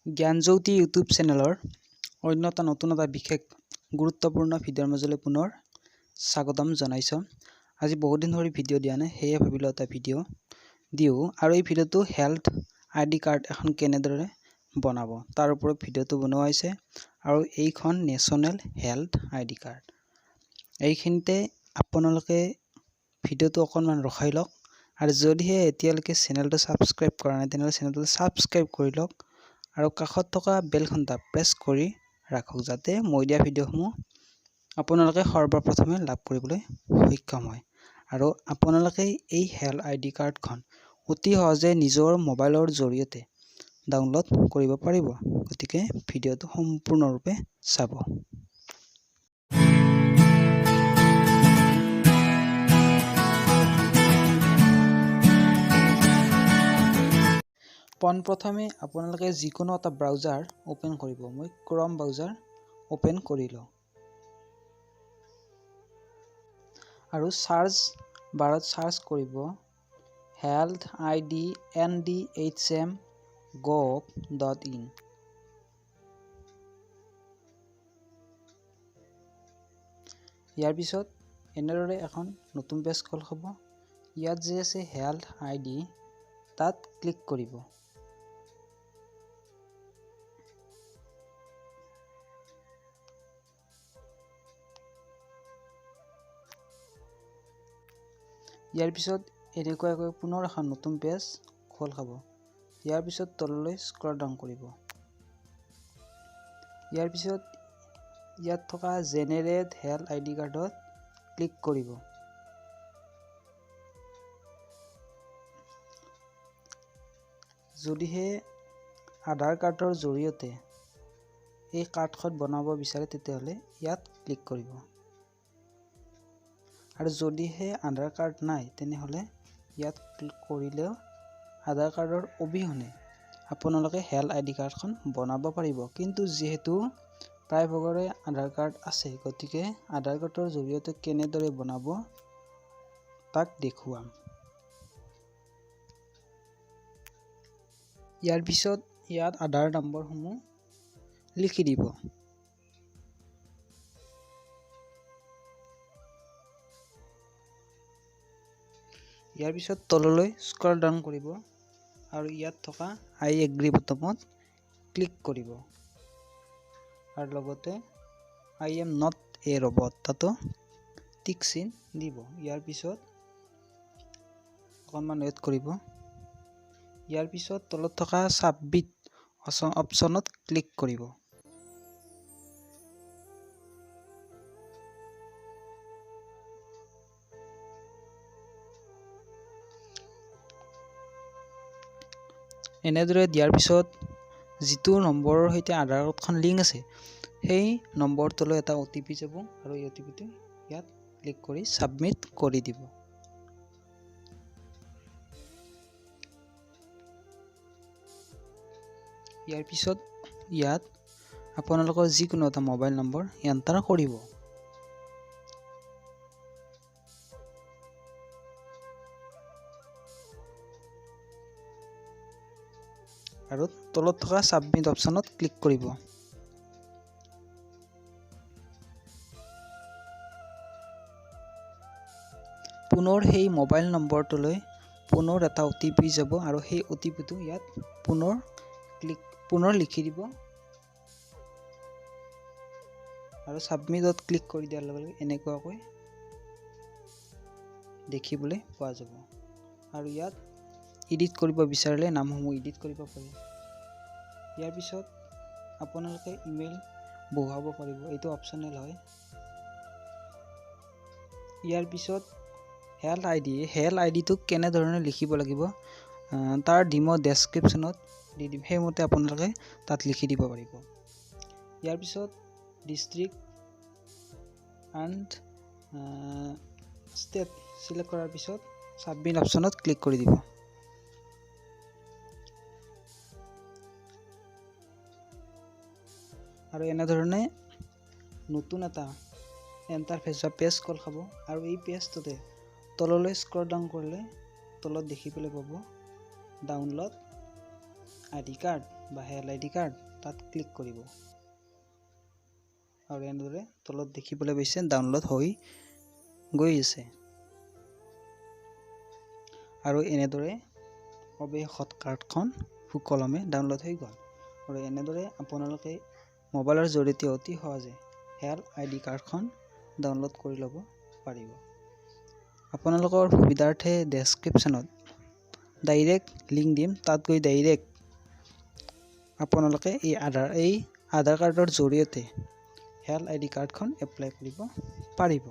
Gyanjyoti YouTube চেনেলৰ অন্য এটা নতুন এটা বিশেষ গুৰুত্বপূৰ্ণ ভিডিঅ'ৰ মাজলৈ পুনৰ স্বাগতম জনাইছোঁ। আজি বহুত দিন ধৰি ভিডিঅ' দিয়া নাই, সেয়ে ভাবিলোঁ এটা ভিডিঅ' দিওঁ। আৰু এই ভিডিঅ'টো হেল্থ আইডি কাৰ্ড এখন কেনেদৰে বনাব তাৰ ওপৰত ভিডিঅ'টো বনোৱা হৈছে। আৰু এইখন নেশ্যনেল হেল্থ আইডি কাৰ্ড। এইখিনিতে আপোনালোকে ভিডিঅ'টো অকণমান ৰখাই লওক, আৰু যদিহে এতিয়ালৈকে চেনেলটো ছাবস্ক্ৰাইব কৰা নাই তেনেহ'লে চেনেলটো ছাবস্ক্ৰাইব কৰি লওক আৰু কাষত থকা বেল ঘণ্টা প্ৰেছ কৰি ৰাখক, যাতে মই দিয়া ভিডিঅ'সমূহ আপোনালোকে সৰ্বপ্ৰথমে লাভ কৰিবলৈ সক্ষম হয়। আৰু আপোনালোকে এই হেল্থ আইডি কাৰ্ডখন অতি সহজে নিজৰ মোবাইলৰ জৰিয়তে ডাউনলোড কৰিব পাৰিব। গতিকে ভিডিঅ'টো সম্পূৰ্ণৰূপে চাব। পোনপ্ৰথমে আপোনালোকে যিকোনো এটা ব্ৰাউজাৰ ওপেন কৰিব। মই ক্ৰম ব্ৰাউজাৰ ওপেন কৰিলোঁ আৰু চাৰ্চ বাৰত চাৰ্চ কৰিব healthidndhm.gov.in। ইয়াৰ পিছত এনেদৰে এখন নতুন পেজ খোল খাব। ইয়াত যে আছে হেল্থ আইডি, তাত ক্লিক কৰিব। ইয়াৰ পিছত এনেকুৱাকৈ পুনৰ এখন নতুন পেজ খোল খাব। ইয়াৰ পিছত তললৈ স্ক্ৰল ডাউন কৰিব। ইয়াৰ পিছত ইয়াত থকা জেনেৰেট হেল্থ আইডি কাৰ্ডত ক্লিক কৰিব। যদিহে আধাৰ কাৰ্ডৰ জৰিয়তে এই কাৰ্ডখন বনাব বিচাৰে তেতিয়াহ'লে ইয়াত ক্লিক কৰিব। আৰু যদিহে আধাৰ কাৰ্ড নাই তেনেহ'লে ইয়াত ক্লিক কৰিলেও আধাৰ কাৰ্ডৰ অবিহনে আপোনালোকে হেল্থ আইডি কাৰ্ডখন বনাব পাৰিব। কিন্তু যিহেতু প্ৰায়ভাগৰে আধাৰ কাৰ্ড আছে, গতিকে আধাৰ কাৰ্ডৰ জৰিয়তে কেনেদৰে বনাব তাক দেখুৱাম। ইয়াৰ পিছত ইয়াত আধাৰ নম্বৰসমূহ লিখি দিব। ইয়াৰ পিছত তললৈ স্ক্ৰল ডাউন কৰিব আৰু ইয়াত থকা আই এগ্ৰি বটনত ক্লিক কৰিব আৰু লগতে I am not a robot তাতো টিক চিন দিব। ইয়াৰ পিছত অকণমান ৱেইট কৰিব। ইয়াৰ পিছত তলত থকা ছাবমিট অপশ্যনত ক্লিক কৰিব। এনেদৰে দিয়াৰ পিছত যিটো নম্বৰৰ সৈতে আধাৰ কাৰ্ডখন লিংক আছে সেই নম্বৰটোলৈ এটা OTP যাব, আৰু এই OTPটো ইয়াত ক্লিক কৰি ছাবমিট কৰি দিব। ইয়াৰ পিছত ইয়াত আপোনালোকৰ যিকোনো এটা মোবাইল নম্বৰ এণ্টাৰ কৰিব। আৰু তলত থকা ছাবমিট অপশ্যনত ক্লিক কৰিব। পুনৰ সেই মোবাইল নম্বৰটোলৈ পুনৰ এটা OTP যাব, আৰু সেই OTPটো ইয়াত পুনৰ লিখি দিব আৰু ছাবমিটত ক্লিক কৰি দিয়াৰ লগে লগে এনেকুৱাকৈ দেখিবলৈ পোৱা যাব। আৰু ইয়াত এডিট কৰিব বিচাৰিলে নামসমূহ এডিট কৰিব পাৰি। ইয়াৰ পিছত আপোনালোকে ইমেইল বহুৱাব পাৰিব, এইটো অপশ্যনেল হয়। ইয়াৰ পিছত হেল্থ আইডিটো কেনেধৰণে লিখিব লাগিব তাৰ মই ডেছক্ৰিপশ্যনত দি দিম, সেইমতে আপোনালোকে তাত লিখি দিব পাৰিব। ইয়াৰ পিছত ডিষ্ট্ৰিক্ট এণ্ড ষ্টেট চিলেক্ট কৰাৰ পিছত ছাবমিট অপশ্যনত ক্লিক কৰি দিব। আৰু এনেধৰণে নতুন এটা ইণ্টাৰফেচ বা পেজ খোল খাব। আৰু এই পেজটোতে তললৈ স্ক্ৰল ডাউন কৰিলে তলত দেখিবলৈ পাব ডাউনলোড আইডি কাৰ্ড। বা হেল্থ আইডি কাৰ্ড তাত ক্লিক কৰিব আৰু এনেদৰে তলত দেখিবলৈ পাইছে ডাউনলোড হৈ গৈ আছে আৰু এনেদৰে অৱশেষত কাৰ্ডখন সুকলমে ডাউনলোড হৈ গ'ল আৰু এনেদৰে আপোনালোকে মোবাইলৰ জৰিয়তে অতি সহজে হেল্থ আইডি কাৰ্ডখন ডাউনলোড কৰি ল'ব পাৰিব। আপোনালোকৰ সুবিধাৰ্থে ডেছক্ৰিপশ্যনত ডাইৰেক্ট লিংক দিম, তাত গৈ ডাইৰেক্ট আপোনালোকে এই আধাৰ কাৰ্ডৰ জৰিয়তে হেল্থ আইডি কাৰ্ডখন এপ্লাই কৰিব পাৰিব।